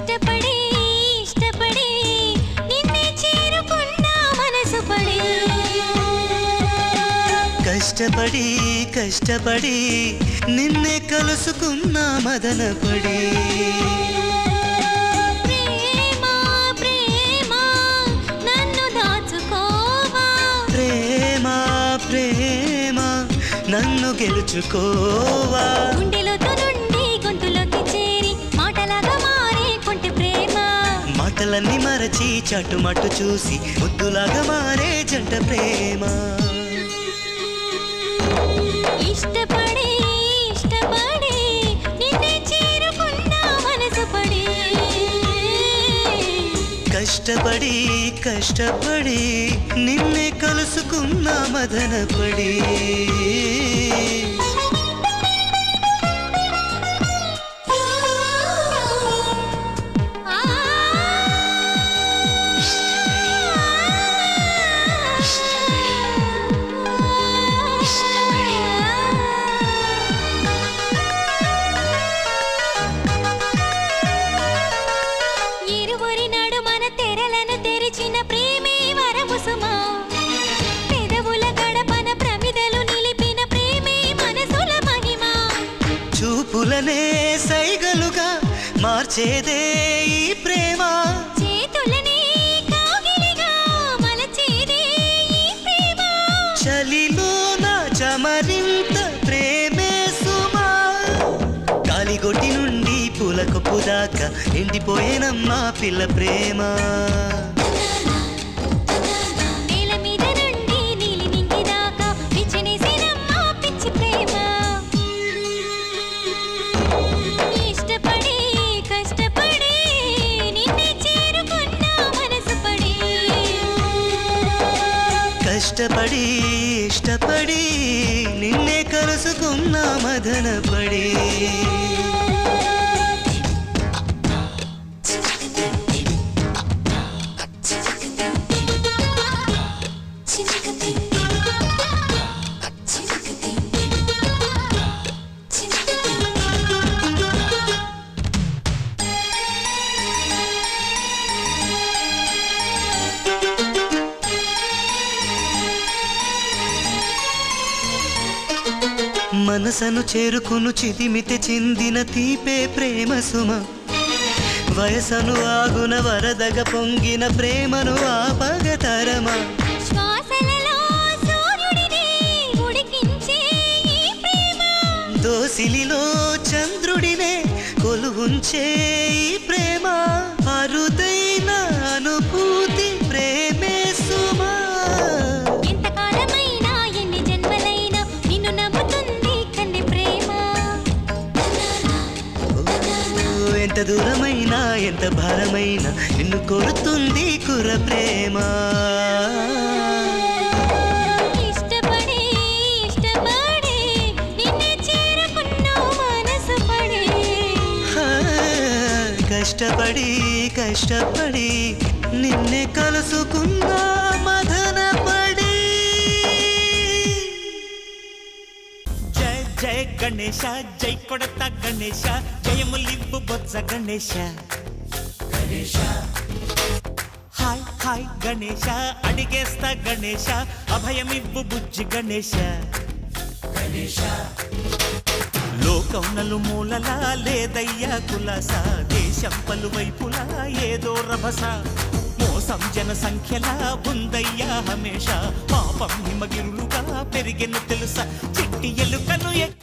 ఇష్టపడి ఇష్టపడి నిన్నే చేరుకున్నా మనసు పడి కష్టపడి కష్టపడి నిన్నే కలుసుకున్నా మదనపడి ప్రేమ ప్రేమ నన్ను దాచుకోవా ప్రేమ ప్రేమ నన్ను గెలుచుకోవా గుండెలోతు నుండి గొంతులోకి చేరి మాటలాగా మారే కొంటె ప్రేమ మాటలన్నీ మరచి చటుమటు చూసి ముద్దులాగా మారే జంట ప్రేమ ఇష్టపడి ఇష్టపడి నిన్నే చేరుకున్నా మనసు పడి కష్టపడి కష్టపడి నిన్నే కలుసుకున్నా మదనపడి ఇరువురి నడుమన తెరలను తెరిచిన ప్రేమే వరము సుమా పెదవుల గడపన ప్రమిదలు నిలిపిన ప్రేమే మనసుల మహిమ చూపులనే సైగలుగా మార్చేదే ఈ ప్రేమ చేతులనే కాగిలిగా మలచేదే ఈ ప్రేమ చలిలోన చమరింత ప్రేమే సుమా కాలిగొట్టి నుండి పూలకొప్పు దాకా ఎండిపోయేనమ్మా పిల్ల ప్రేమ నేల మీద నుండి నీలి నింగి దాకా పిచ్చినేసేనమ్మా పిచ్చి ప్రేమ ఇష్టపడి కష్టపడి నిన్నే చేరుకున్నా మనసు పడి కష్టపడి ఇష్టపడి నిన్నే కలుసుకున్నా మదనపడి మనసను చేరుకును చితిమితి చిందిన తీపే ప్రేమ సుమ వయసను ఆగున వరదగ పొంగిన ప్రేమను ఆపగతరమా శ్వాసలలో సూర్యుడిని ఉడికించే ఈ ప్రేమ దోసిలిలో చంద్రుడినే కొలువుంచే ఈ ప్రేమ అరుదైన అనుభూతి ప్రేమే సుమా ఎంతకాలమైనా ఎన్ని జన్మలైనా నిన్ను నమ్ముతుంది కన్నె ప్రేమ ఎంత దూరమైనా ఎంత భారమైనా నిన్ను కోరుతుంది కుర్ర ప్రేమ ఇష్టపడి ఇష్టపడి నిన్నే చేరుకున్నా మనసు పడి కష్టపడి కష్టపడి నిన్నే కలుసుకున్నా మదనపడి జయ జయ గణేశ జై కొడత గణేశ జయములివ్వు బొజ్జ గణేశ హాయ్ హాయ్ గణేశ అడిగేస్తా గణేశ అభయమివ్వు బుజ్జి గణేశ లోకం నలుమూలలా లేదయ్యా కులాస దేశం పలువైపులా ఏదో రభస మోసం జన సంఖ్యలా ఉందయ్యా హమేష పాపం హిమగిరులుగా పెరిగెను తెలుసా చిట్టి ఎలుకను